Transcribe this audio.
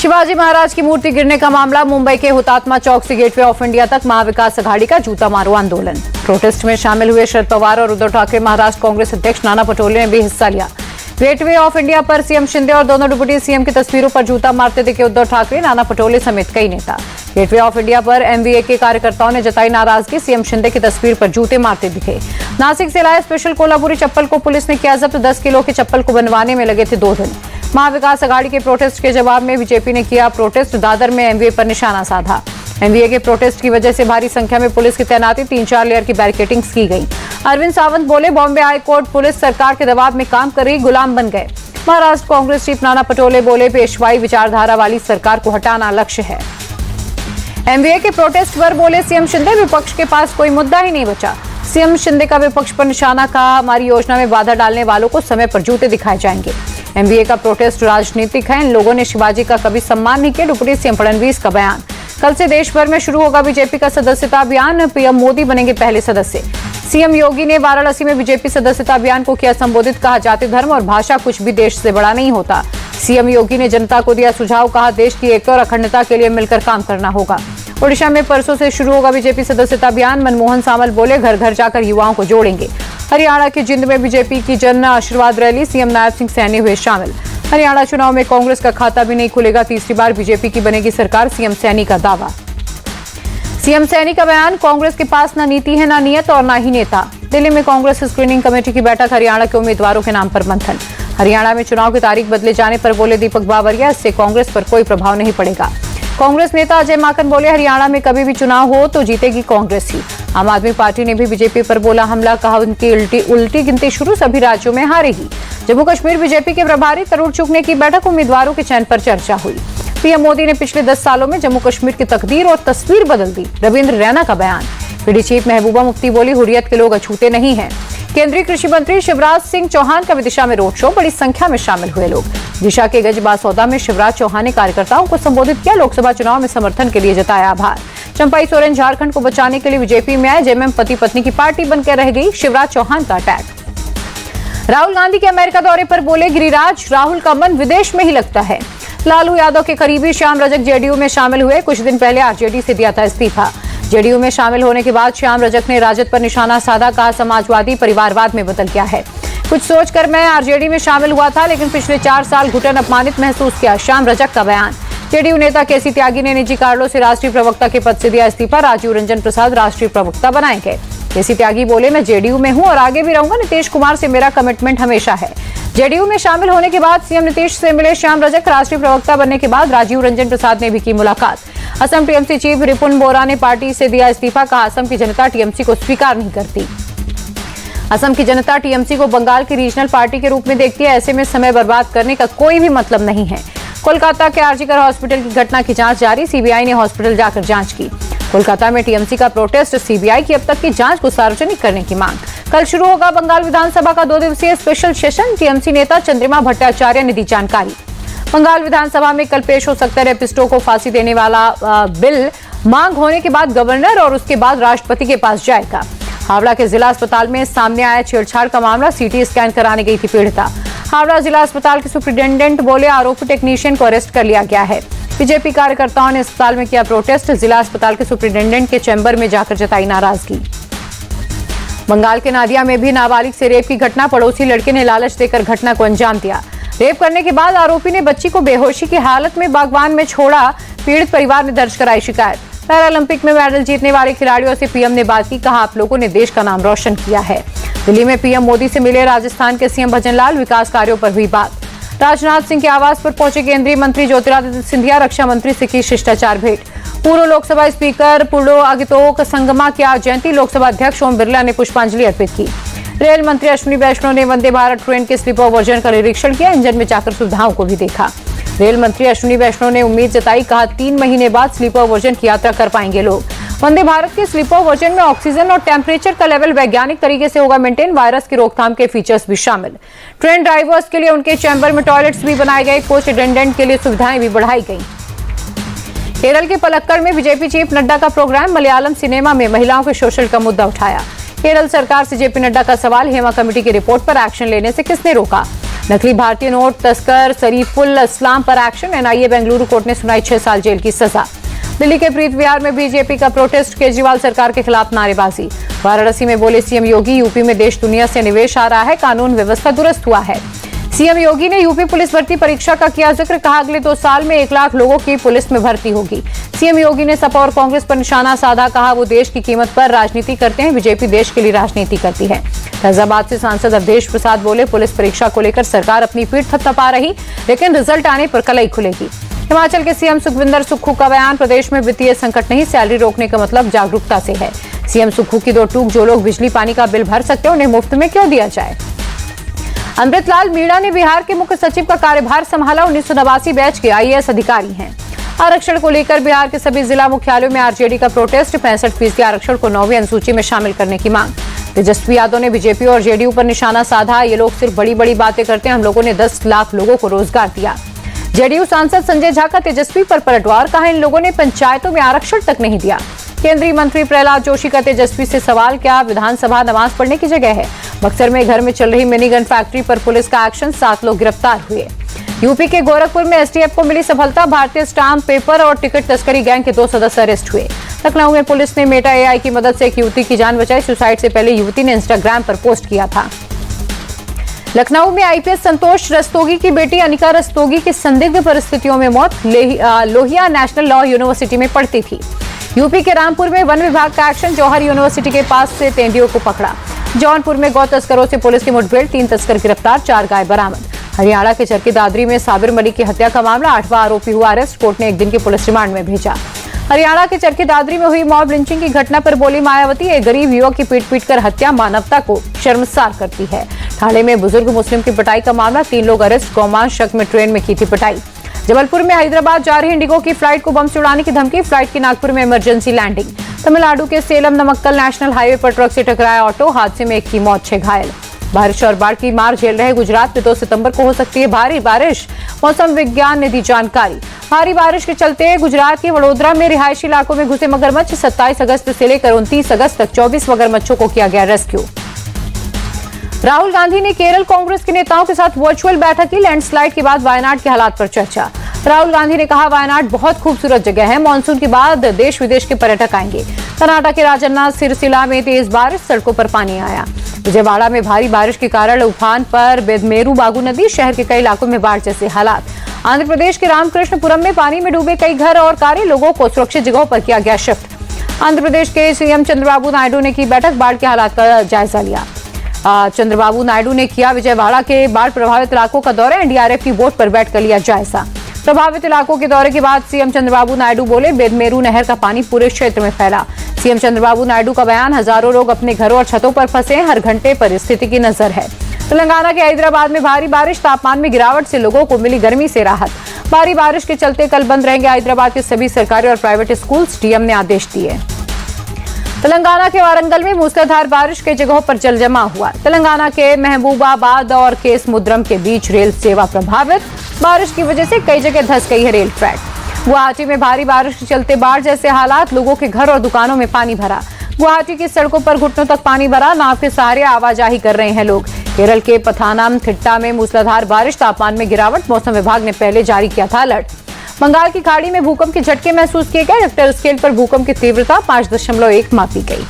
शिवाजी महाराज की मूर्ति गिरने का मामला। मुंबई के हुतात्मा चौक से गेटवे ऑफ इंडिया तक महाविकास अघाड़ी का जूता मारो आंदोलन। प्रोटेस्ट में शामिल हुए शरद पवार और उद्धव ठाकरे। महाराष्ट्र कांग्रेस अध्यक्ष नाना पटोले ने भी हिस्सा लिया। गेटवे ऑफ इंडिया पर सीएम शिंदे और दोनों डिप्टी सीएम की तस्वीरों पर जूता मारते दिखे उद्धव ठाकरे, नाना पटोले समेत कई नेता। गेटवे ऑफ इंडिया पर एमवीए के कार्यकर्ताओं ने जताई नाराजगी। सीएम शिंदे की तस्वीर पर जूते मारते दिखे। नासिक से लाए स्पेशल कोल्हापुरी चप्पल को पुलिस ने किया जब्त। 10 किलो की चप्पल को बनवाने में लगे थे 2 दिन। महाविकास अघाड़ी के प्रोटेस्ट के जवाब में बीजेपी ने किया प्रोटेस्ट। दादर में एमवीए पर निशाना साधा। एमवीए के प्रोटेस्ट की वजह से भारी संख्या में पुलिस की तैनाती, 3-4 लेयर की बैरिकेडिंग की गई। अरविंद सावंत बोले, बॉम्बे हाई कोर्ट पुलिस सरकार के दबाव में काम कर रही, गुलाम बन गए। महाराष्ट्र कांग्रेस चीफ नाना पटोले बोले, पेशवाई विचारधारा वाली सरकार को हटाना लक्ष्य है। एमवीए के प्रोटेस्ट पर बोले सीएम शिंदे, विपक्ष के पास कोई मुद्दा ही नहीं बचा। सीएम शिंदे का विपक्ष पर निशाना, कहा हमारी योजना में बाधा डालने वालों को समय पर जूते दिखाए जाएंगे। एमवीए का प्रोटेस्ट राजनीतिक है, इन लोगों ने शिवाजी का कभी सम्मान नहीं किया। डिप्टी सीएम फडणवीस का बयान। कल से देश भर में शुरू होगा बीजेपी का सदस्यता अभियान। पीएम मोदी बनेंगे पहले सदस्य। सीएम योगी ने वाराणसी में बीजेपी सदस्यता अभियान को किया संबोधित, कहा जाति धर्म और भाषा कुछ भी देश से बड़ा नहीं होता। सीएम योगी ने जनता को दिया सुझाव, कहा देश की एकता और अखंडता के लिए मिलकर काम करना होगा। ओडिशा में परसों से शुरू होगा बीजेपी सदस्यता अभियान। मनमोहन सामल बोले, घर घर जाकर युवाओं को जोड़ेंगे। हरियाणा के जिंद में बीजेपी की जन आशीर्वाद रैली, सीएम नायब सिंह सैनी हुए शामिल। हरियाणा चुनाव में कांग्रेस का खाता भी नहीं खुलेगा, तीसरी बार बीजेपी की बनेगी सरकार, सीएम सैनी का दावा। सीएम सैनी का बयान, कांग्रेस के पास न नीति है, न नियत और न ही नेता। दिल्ली में कांग्रेस स्क्रीनिंग कमेटी की बैठक, हरियाणा के उम्मीदवारों के नाम पर मंथन। हरियाणा में चुनाव की तारीख बदले जाने पर बोले दीपक बावरिया, इससे कांग्रेस पर कोई प्रभाव नहीं पड़ेगा। कांग्रेस नेता अजय माकन बोले, हरियाणा में कभी भी चुनाव हो तो जीतेगी कांग्रेस ही। आम आदमी पार्टी ने भी बीजेपी पर बोला हमला, कहा उनकी उल्टी गिनती शुरू, सभी राज्यों में हारेगी। जम्मू कश्मीर बीजेपी के प्रभारी तरुण चुग ने की बैठक, उम्मीदवारों के चयन पर चर्चा हुई। पीएम मोदी ने पिछले 10 सालों में जम्मू कश्मीर की तकदीर और तस्वीर बदल दी, रविंद्र रैना का बयान। पीडी चीफ महबूबा मुफ्ती बोली, हुर्रियत के लोग अछूते नहीं हैं। केंद्रीय कृषि मंत्री शिवराज सिंह चौहान का विदिशा में रोड शो, बड़ी संख्या में शामिल हुए लोग। दिशा के गजबासौदा में शिवराज चौहान ने कार्यकर्ताओं को संबोधित किया, लोकसभा चुनाव में समर्थन के लिए जताया आभार। चंपाई सोरेन झारखंड को बचाने के लिए बीजेपी में आए, जेएमएम पति पत्नी की पार्टी बनकर रह गई, शिवराज चौहान का अटैक। राहुल गांधी के अमेरिका दौरे पर बोले गिरिराज, राहुल का मन विदेश में ही लगता है। लालू यादव के करीबी श्याम रजक जेडीयू में शामिल हुए, कुछ दिन पहले आरजेडी से दिया था इस्तीफा। जेडीयू में शामिल होने के बाद श्याम रजक ने राजद पर निशाना साधा, कहा समाजवादी परिवारवाद में बदल गया है। कुछ सोचकर मैं आरजेडी में शामिल हुआ था, लेकिन पिछले 4 साल घुटन अपमानित महसूस किया, श्याम रजक का बयान। जेडीयू नेता केसी त्यागी ने निजी कारणों से राष्ट्रीय प्रवक्ता के पद से दिया इस्तीफा, राजीव रंजन प्रसाद राष्ट्रीय प्रवक्ता बनाए गए। केसी त्यागी बोले, मैं जेडीयू में हूं और आगे भी रहूंगा, नीतीश कुमार से मेरा कमिटमेंट हमेशा है। जेडीयू में शामिल होने के बाद सीएम नीतीश से मिले श्याम रजक, राष्ट्रीय प्रवक्ता बनने के बाद राजीव रंजन प्रसाद ने भी की मुलाकात। असम टीएमसी चीफ रिपुन बोरा ने पार्टी से दिया इस्तीफा, कहा असम की जनता टीएमसी को स्वीकार नहीं करती। असम की जनता टीएमसी को बंगाल की रीजनल पार्टी के रूप में देखती है, ऐसे में समय बर्बाद करने का कोई भी मतलब नहीं है। कोलकाता के आरजीकर हॉस्पिटल की घटना की जांच जारी, सीबीआई ने हॉस्पिटल जाकर जांच की। कोलकाता में टीएमसी का प्रोटेस्ट, सीबीआई की अब तक की जांच को सार्वजनिक करने की मांग। कल शुरू होगा बंगाल विधानसभा का 2 दिवसीय स्पेशल सेशन, टीएमसी नेता चंद्रिमा भट्टाचार्य ने दी जानकारी। बंगाल विधानसभा में कल पेश हो सकता है रेपिस्टो को फांसी देने वाला बिल, मांग होने के बाद गवर्नर और उसके बाद राष्ट्रपति के पास जाएगा। हावड़ा के जिला अस्पताल में सामने आया छेड़छाड़ का मामला, सीटी स्कैन कराने गई थी पीड़िता। हावड़ा जिला अस्पताल के सुप्रिंटेंडेंट बोले, आरोपी टेक्नीशियन को अरेस्ट कर लिया गया है। बीजेपी कार्यकर्ताओं ने अस्पताल में किया प्रोटेस्ट, जिला अस्पताल के सुप्रिंटेंडेंट के चैम्बर में जाकर जताई नाराजगी। बंगाल के नादिया में भी नाबालिग से रेप की घटना, पड़ोसी लड़के ने लालच देकर घटना को अंजाम दिया। रेप करने के बाद आरोपी ने बच्ची को बेहोशी की हालत में बागवान में छोड़ा, पीड़ित परिवार ने दर्ज कराई शिकायत। पैरालंपिक में मेडल जीतने वाले खिलाड़ियों से पीएम ने बात की, कहा आप लोगों ने देश का नाम रोशन किया है। दिल्ली में पीएम मोदी से मिले राजस्थान के सीएम भजनलाल, विकास कार्यों पर हुई बात। राजनाथ सिंह के आवास पर पहुंचे केंद्रीय मंत्री ज्योतिरादित्य सिंधिया, रक्षा मंत्री से की शिष्टाचार भेंट। पूर्व लोकसभा स्पीकर पुलो अगितोक संगमा की आज जयंती, लोकसभा अध्यक्ष ओम बिरला ने पुष्पांजलि अर्पित की। रेल मंत्री अश्विनी वैष्णव ने वंदे भारत ट्रेन के स्लीपर वर्जन का निरीक्षण किया, इंजन में जाकर सुविधाओं को भी देखा। रेल मंत्री अश्विनी वैष्णव ने उम्मीद जताई, कहा 3 महीने बाद स्लीपर वर्जन की यात्रा कर पाएंगे लोग। वंदे भारत के स्लीपर वर्जन में ऑक्सीजन और टेम्परेचर का लेवल वैज्ञानिक तरीके से होगा मेंटेन, वायरस की रोकथाम के फीचर्स भी शामिल। ट्रेन ड्राइवर्स के लिए उनके चैम्बर में टॉयलेट्स भी बनाए गए, कोच अटेंडेंट के लिए सुविधाएं भी बढ़ाई गई। केरल के पलक्कड़ में बीजेपी चीफ नड्डा का प्रोग्राम, मलयालम सिनेमा में महिलाओं के शोषण का मुद्दा उठाया। केरल सरकार से जेपी नड्डा का सवाल, हेमा कमेटी की रिपोर्ट पर एक्शन लेने से किसने रोका। नकली भारतीय नोट तस्कर शरीफुल इस्लाम पर एक्शन। एनआईए बेंगलुरु कोर्ट ने सुनाई 6 साल जेल की सजा। दिल्ली के प्रीत विहार में बीजेपी का प्रोटेस्ट, केजरीवाल सरकार के खिलाफ नारेबाजी। वाराणसी में बोले सीएम योगी, यूपी में देश दुनिया से निवेश आ रहा है, कानून व्यवस्था दुरुस्त हुआ है। सीएम योगी ने यूपी पुलिस भर्ती परीक्षा का किया जिक्र, कहा अगले 2 साल में 1 लाख लोगों की पुलिस में भर्ती होगी। सीएम योगी ने सपा और कांग्रेस पर निशाना साधा, कहा वो देश की कीमत पर राजनीति करते हैं, बीजेपी देश के लिए राजनीति करती है। फैजाबाद से सांसद अवधेश प्रसाद बोले पुलिस परीक्षा को लेकर सरकार अपनी पीठ थपथपा रही, लेकिन रिजल्ट आने पर कलई खुलेगी। हिमाचल के सीएम सुखविंदर सुक्खू का बयान, प्रदेश में वित्तीय संकट नहीं, सैलरी रोकने का मतलब जागरूकता से है। सीएम सुक्खू की 2 टूक, जो लोग बिजली पानी का बिल भर सकते हैं उन्हें मुफ्त में क्यों दिया जाए। अमृतलाल मीणा ने बिहार के मुख्य सचिव का कार्यभार संभाला, 1989 बैच के आईएएस अधिकारी हैं। आरक्षण को लेकर बिहार के सभी जिला मुख्यालयों में आरजेडी का प्रोटेस्ट, 65% आरक्षण को 9वीं अनुसूची में शामिल करने की मांग। तेजस्वी यादव ने बीजेपी और जेडीयू पर निशाना साधा, ये लोग सिर्फ बड़ी बड़ी बातें करते हैं, हम लोगों ने 10 लाख लोगों को रोजगार दिया। जेडीयू सांसद संजय झा का तेजस्वी पर पलटवार, कहा इन लोगों ने पंचायतों में आरक्षण तक नहीं दिया। केंद्रीय मंत्री प्रहलाद जोशी का तेजस्वी से सवाल, क्या विधानसभा नमाज पढ़ने की जगह है। बक्सर में घर में चल रही मिनी गन फैक्ट्री पर पुलिस का एक्शन, 7 लोग गिरफ्तार हुए। यूपी के गोरखपुर में एसटीएफ को मिली सफलता, भारतीय स्टाम्प पेपर और टिकट तस्करी गैंग के 2 सदस्य अरेस्ट हुए। लखनऊ में पुलिस ने मेटा एआई की मदद से एक युवती की जान बचाई, सुसाइड से पहले युवती ने इंस्टाग्राम पर पोस्ट किया था। लखनऊ में आईपीएस संतोष रस्तोगी की बेटी अनिका रस्तोगी की संदिग्ध परिस्थितियों में मौत, लोहिया नेशनल लॉ यूनिवर्सिटी में पढ़ती थी। यूपी के रामपुर में वन विभाग का एक्शन, जौहर यूनिवर्सिटी के पास से तेंदुओं को पकड़ा। जौनपुर में गौ तस्करों से पुलिस की मुठभेड़, 3 तस्कर गिरफ्तार, 4 गाय बरामद। हरियाणा के चरखी दादरी में साबिर मलिक की हत्या का मामला, 8वां आरोपी हुआ अरेस्ट, कोर्ट ने 1 दिन की पुलिस रिमांड में भेजा। हरियाणा के चरखी दादरी में हुई मॉब लिंचिंग की घटना पर बोली मायावती, एक गरीब युवक की पीट कर हत्या मानवता को शर्मसार करती है। ठाणे में बुजुर्ग मुस्लिम की पिटाई का मामला, 3 लोग अरेस्ट, गौमांस शक में ट्रेन में की थी पिटाई। जबलपुर में हैदराबाद जा रही इंडिगो की फ्लाइट को बम से उड़ाने की धमकी, फ्लाइट की नागपुर में इमरजेंसी लैंडिंग। तमिलनाडु के सेलम नमक्कल नेशनल हाईवे पर ट्रक से टकराया ऑटो, हादसे में 1 की मौत, 6 घायल। बारिश और बाढ़ की मार झेल रहे गुजरात में 2 सितंबर को हो सकती है भारी बारिश, मौसम विज्ञान ने दी जानकारी। भारी बारिश के चलते गुजरात के वडोदरा में रिहायशी इलाकों में घुसे मगरमच्छ, 27 अगस्त से लेकर 29 अगस्त तक 24 मगरमच्छों को किया गया रेस्क्यू। राहुल गांधी ने केरल कांग्रेस के नेताओं के साथ वर्चुअल बैठक की, लैंडस्लाइड के बाद वायनाड के हालात पर चर्चा। राहुल गांधी ने कहा वायनाड बहुत खूबसूरत जगह है, मानसून के बाद देश विदेश के पर्यटक आएंगे। कर्नाटक के राजन्ना सिरसिला में तेज बारिश, सड़कों पर पानी आया। विजयवाड़ा में भारी बारिश के कारण उफान पर बेदमेरू बागू नदी, शहर के कई इलाकों में बाढ़ जैसे हालात। आंध्र प्रदेश के रामकृष्णपुरम में पानी में डूबे कई घर और कारें, लोगों को सुरक्षित जगहों पर किया गया शिफ्ट। आंध्र प्रदेश के सीएम चंद्रबाबू नायडू ने की बैठक, बाढ़ के हालात का जायजा लिया। चंद्रबाबू नायडू ने किया विजयवाड़ा के बाढ़ प्रभावित इलाकों का दौरा, एनडीआरएफ की बोट पर बैठकर लिया जायजा। प्रभावित इलाकों के दौरे के बाद सीएम चंद्रबाबू नायडू बोले, बेदमेरू नहर का पानी पूरे क्षेत्र में फैला। सीएम चंद्रबाबू नायडू का बयान, हजारों लोग अपने घरों और छतों पर फंसे, हर घंटे पर स्थिति की नजर है। तेलंगाना के हैदराबाद में भारी बारिश, तापमान में गिरावट से लोगों को मिली गर्मी से राहत। भारी बारिश के चलते कल बंद रहेंगे हैदराबाद के सभी सरकारी और प्राइवेट स्कूल, डीएम ने आदेश दिए। तेलंगाना के वारंगल में मूसलाधार बारिश कई जगहों पर जल जमाव हुआ। तेलंगाना के महबूबाबाद और केसमुद्रम के बीच रेल सेवा प्रभावित, बारिश की वजह से कई जगह धंस गई है रेल ट्रैक। गुवाहाटी में भारी बारिश के चलते बाढ़ जैसे हालात, लोगों के घर और दुकानों में पानी भरा। गुवाहाटी की सड़कों पर घुटनों तक पानी भरा, नाव के सहारे आवाजाही कर रहे हैं लोग। केरल के पथानमथिट्टा में मूसलाधार बारिश, तापमान में गिरावट, मौसम विभाग ने पहले जारी किया था अलर्ट। बंगाल की खाड़ी में भूकंप के झटके महसूस किए गए, रिक्टर स्केल पर भूकंप की तीव्रता 5.1 मापी गई।